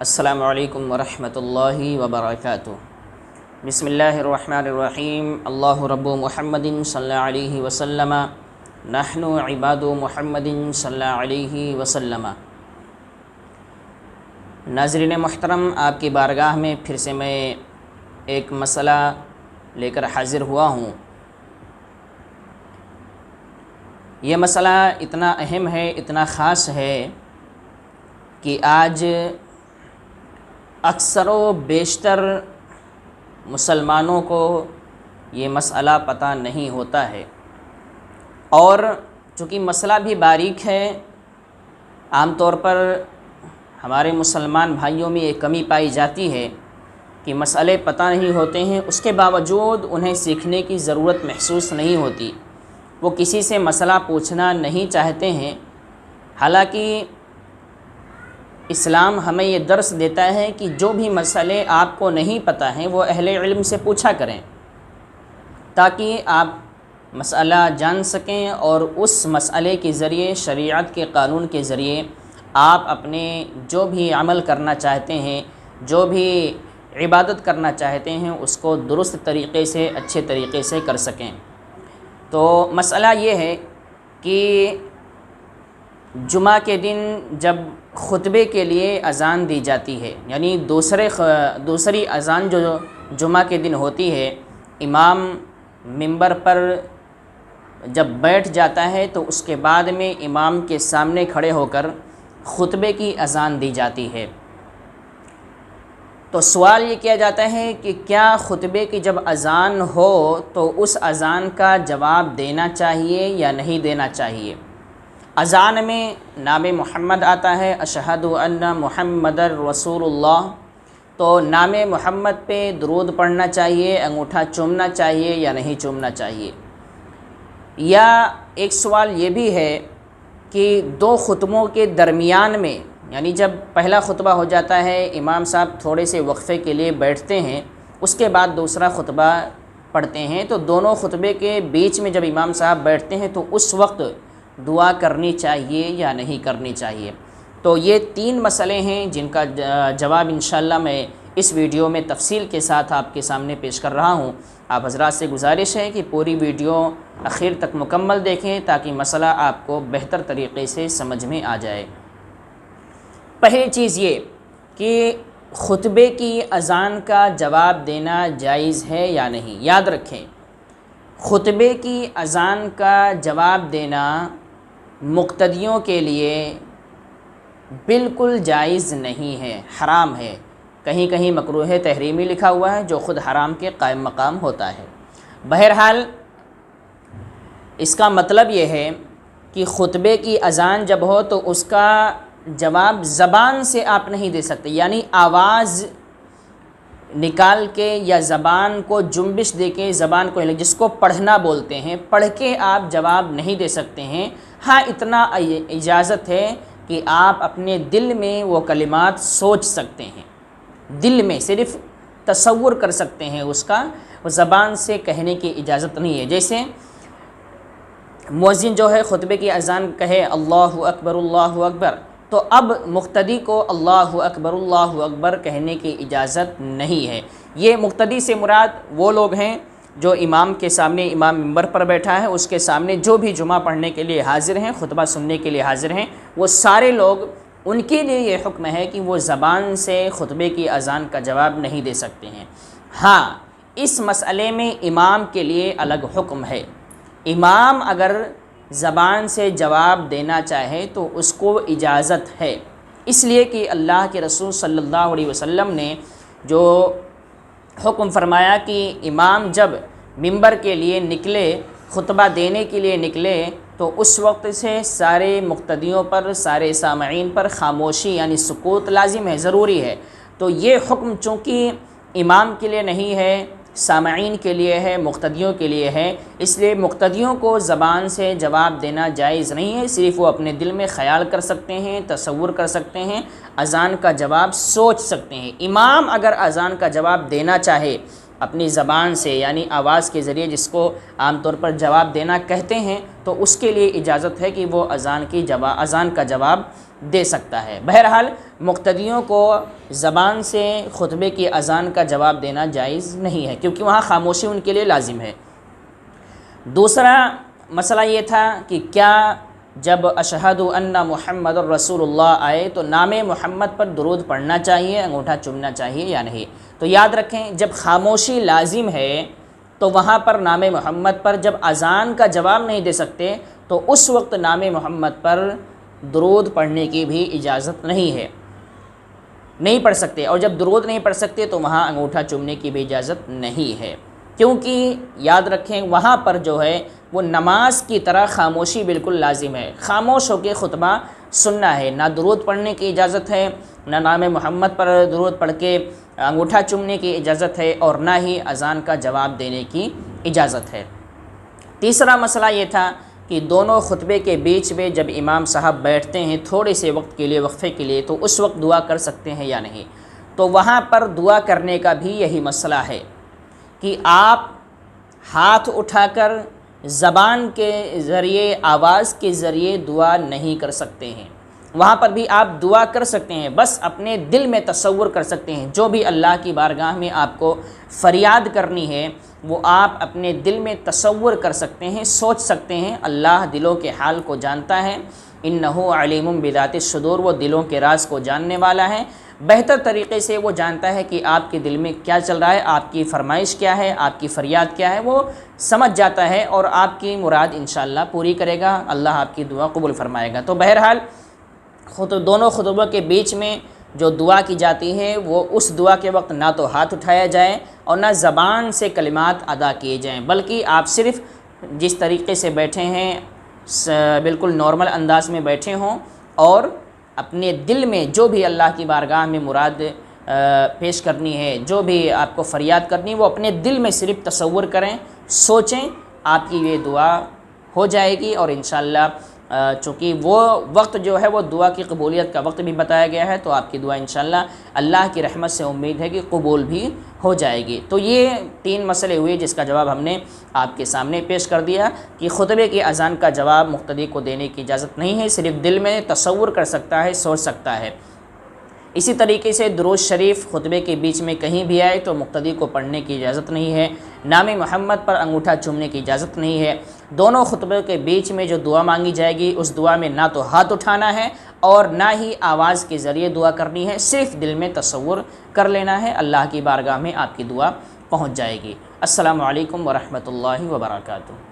السلام علیکم ورحمۃ اللہ وبرکاتہ۔ بسم اللہ الرحمن الرحیم۔ اللہ رب محمد صلی اللہ علیہ وسلم، نحن عباد محمد صلی اللہ علیہ وسلم۔ ناظرین محترم، آپ کی بارگاہ میں پھر سے میں ایک مسئلہ لے کر حاضر ہوا ہوں۔ یہ مسئلہ اتنا اہم ہے، اتنا خاص ہے کہ آج اکثر و بیشتر مسلمانوں کو یہ مسئلہ پتہ نہیں ہوتا ہے، اور چونکہ مسئلہ بھی باریک ہے، عام طور پر ہمارے مسلمان بھائیوں میں یہ کمی پائی جاتی ہے کہ مسئلے پتہ نہیں ہوتے ہیں، اس کے باوجود انہیں سیکھنے کی ضرورت محسوس نہیں ہوتی، وہ کسی سے مسئلہ پوچھنا نہیں چاہتے ہیں۔ حالانکہ اسلام ہمیں یہ درس دیتا ہے کہ جو بھی مسئلے آپ کو نہیں پتہ ہیں وہ اہل علم سے پوچھا کریں، تاکہ آپ مسئلہ جان سکیں اور اس مسئلے کے ذریعے، شریعت کے قانون کے ذریعے آپ اپنے جو بھی عمل کرنا چاہتے ہیں، جو بھی عبادت کرنا چاہتے ہیں، اس کو درست طریقے سے، اچھے طریقے سے کر سکیں۔ تو مسئلہ یہ ہے کہ جمعہ کے دن جب خطبے کے لیے اذان دی جاتی ہے، یعنی دوسری اذان جو جمعہ کے دن ہوتی ہے، امام منبر پر جب بیٹھ جاتا ہے تو اس کے بعد میں امام کے سامنے کھڑے ہو کر خطبے کی اذان دی جاتی ہے۔ تو سوال یہ کیا جاتا ہے کہ کیا خطبے کی جب اذان ہو تو اس اذان کا جواب دینا چاہیے یا نہیں دینا چاہیے؟ اذان میں نام محمد آتا ہے، اشہد ان محمد رسول اللہ، تو نام محمد پہ درود پڑھنا چاہیے، انگوٹھا چومنا چاہیے یا نہیں چومنا چاہیے؟ یا ایک سوال یہ بھی ہے کہ دو خطبوں کے درمیان میں، یعنی جب پہلا خطبہ ہو جاتا ہے، امام صاحب تھوڑے سے وقفے کے لیے بیٹھتے ہیں، اس کے بعد دوسرا خطبہ پڑھتے ہیں، تو دونوں خطبے کے بیچ میں جب امام صاحب بیٹھتے ہیں تو اس وقت دعا کرنی چاہیے یا نہیں کرنی چاہیے؟ تو یہ تین مسئلے ہیں جن کا جواب انشاءاللہ میں اس ویڈیو میں تفصیل کے ساتھ آپ کے سامنے پیش کر رہا ہوں۔ آپ حضرات سے گزارش ہے کہ پوری ویڈیو آخر تک مکمل دیکھیں تاکہ مسئلہ آپ کو بہتر طریقے سے سمجھ میں آ جائے۔ پہلی چیز یہ کہ خطبے کی اذان کا جواب دینا جائز ہے یا نہیں۔ یاد رکھیں، خطبے کی اذان کا جواب دینا مقتدیوں کے لیے بالکل جائز نہیں ہے، حرام ہے، کہیں کہیں مکروہ تحریمی لکھا ہوا ہے جو خود حرام کے قائم مقام ہوتا ہے۔ بہرحال اس کا مطلب یہ ہے کہ خطبے کی اذان جب ہو تو اس کا جواب زبان سے آپ نہیں دے سکتے، یعنی آواز نکال کے یا زبان کو جنبش دے کے، زبان کو جس کو پڑھنا بولتے ہیں، پڑھ کے آپ جواب نہیں دے سکتے ہیں۔ ہاں، اتنا اجازت ہے کہ آپ اپنے دل میں وہ کلمات سوچ سکتے ہیں، دل میں صرف تصور کر سکتے ہیں، اس کا زبان سے کہنے کی اجازت نہیں ہے۔ جیسے مؤذن جو ہے خطبے کی اذان کہے اللہ اکبر، تو اب مقتدی کو اللہ اکبر کہنے کی اجازت نہیں ہے۔ یہ مقتدی سے مراد وہ لوگ ہیں جو امام کے سامنے، امام منبر پر بیٹھا ہے، اس کے سامنے جو بھی جمعہ پڑھنے کے لیے حاضر ہیں، خطبہ سننے کے لیے حاضر ہیں، وہ سارے لوگ، ان کے لیے یہ حکم ہے کہ وہ زبان سے خطبے کی اذان کا جواب نہیں دے سکتے ہیں۔ ہاں، اس مسئلے میں امام کے لیے الگ حکم ہے۔ امام اگر زبان سے جواب دینا چاہے تو اس کو اجازت ہے، اس لیے کہ اللہ کے رسول صلی اللہ علیہ وسلم نے جو حکم فرمایا کہ امام جب منبر کے لیے نکلے، خطبہ دینے کے لیے نکلے، تو اس وقت سے سارے مقتدیوں پر، سارے سامعین پر خاموشی یعنی سکوت لازم ہے، ضروری ہے۔ تو یہ حکم چونکہ امام کے لیے نہیں ہے، سامعین کے لیے ہے، مقتدیوں کے لیے ہے، اس لیے مقتدیوں کو زبان سے جواب دینا جائز نہیں ہے، صرف وہ اپنے دل میں خیال کر سکتے ہیں، تصور کر سکتے ہیں، اذان کا جواب سوچ سکتے ہیں۔ امام اگر اذان کا جواب دینا چاہے اپنی زبان سے یعنی آواز کے ذریعے جس کو عام طور پر جواب دینا کہتے ہیں تو اس کے لیے اجازت ہے کہ وہ اذان کا جواب دے سکتا ہے۔ بہرحال مقتدیوں کو زبان سے خطبے کی اذان کا جواب دینا جائز نہیں ہے، کیونکہ وہاں خاموشی ان کے لیے لازم ہے۔ دوسرا مسئلہ یہ تھا کہ کیا جب اشہد ان محمد الرسول اللہ آئے تو نام محمد پر درود پڑھنا چاہیے، انگوٹھا چومنا چاہیے یا نہیں؟ تو یاد رکھیں، جب خاموشی لازم ہے تو وہاں پر نام محمد پر جب اذان کا جواب نہیں دے سکتے تو اس وقت نام محمد پر درود پڑھنے کی بھی اجازت نہیں ہے، نہیں پڑھ سکتے۔ اور جب درود نہیں پڑھ سکتے تو وہاں انگوٹھا چومنے کی بھی اجازت نہیں ہے، کیونکہ یاد رکھیں وہاں پر جو ہے وہ نماز کی طرح خاموشی بالکل لازم ہے۔ خاموش ہو کے خطبہ سننا ہے، نہ درود پڑھنے کی اجازت ہے، نہ نام محمد پر درود پڑھ کے انگوٹھا چومنے کی اجازت ہے، اور نہ ہی اذان کا جواب دینے کی اجازت ہے۔ تیسرا مسئلہ یہ تھا کہ دونوں خطبے کے بیچ میں جب امام صاحب بیٹھتے ہیں تھوڑے سے وقت کے لیے، وقفے کے لیے، تو اس وقت دعا کر سکتے ہیں یا نہیں؟ تو وہاں پر دعا کرنے کا بھی یہی مسئلہ ہے کہ آپ ہاتھ اٹھا کر زبان کے ذریعے، آواز کے ذریعے دعا نہیں کر سکتے ہیں۔ وہاں پر بھی آپ دعا کر سکتے ہیں، بس اپنے دل میں تصور کر سکتے ہیں، جو بھی اللہ کی بارگاہ میں آپ کو فریاد کرنی ہے وہ آپ اپنے دل میں تصور کر سکتے ہیں، سوچ سکتے ہیں۔ اللہ دلوں کے حال کو جانتا ہے، انہ علیم بذات الصدور، وہ دلوں کے راز کو جاننے والا ہے، بہتر طریقے سے وہ جانتا ہے کہ آپ کے دل میں کیا چل رہا ہے، آپ کی فرمائش کیا ہے، آپ کی فریاد کیا ہے، وہ سمجھ جاتا ہے اور آپ کی مراد انشاءاللہ پوری کرے گا، اللہ آپ کی دعا قبول فرمائے گا۔ تو بہرحال دونوں خطبوں کے بیچ میں جو دعا کی جاتی ہے وہ اس دعا کے وقت نہ تو ہاتھ اٹھایا جائے اور نہ زبان سے کلمات ادا کیے جائیں، بلکہ آپ صرف جس طریقے سے بیٹھے ہیں بالکل نارمل انداز میں بیٹھے ہوں، اور اپنے دل میں جو بھی اللہ کی بارگاہ میں مراد پیش کرنی ہے، جو بھی آپ کو فریاد کرنی ہے، وہ اپنے دل میں صرف تصور کریں، سوچیں، آپ کی یہ دعا ہو جائے گی۔ اور انشاءاللہ چونکہ وہ وقت جو ہے وہ دعا کی قبولیت کا وقت بھی بتایا گیا ہے، تو آپ کی دعا انشاءاللہ اللہ کی رحمت سے امید ہے کہ قبول بھی ہو جائے گی۔ تو یہ 3 مسئلے ہوئے جس کا جواب ہم نے آپ کے سامنے پیش کر دیا کہ خطبے کی اذان کا جواب مقتدی کو دینے کی اجازت نہیں ہے، صرف دل میں تصور کر سکتا ہے، سوچ سکتا ہے۔ اسی طریقے سے درود شریف خطبے کے بیچ میں کہیں بھی آئے تو مقتدی کو پڑھنے کی اجازت نہیں ہے، نام محمد پر انگوٹھا چومنے کی اجازت نہیں ہے۔ دونوں خطبے کے بیچ میں جو دعا مانگی جائے گی اس دعا میں نہ تو ہاتھ اٹھانا ہے اور نہ ہی آواز کے ذریعے دعا کرنی ہے، صرف دل میں تصور کر لینا ہے، اللہ کی بارگاہ میں آپ کی دعا پہنچ جائے گی۔ السلام علیکم ورحمۃ اللہ وبرکاتہ۔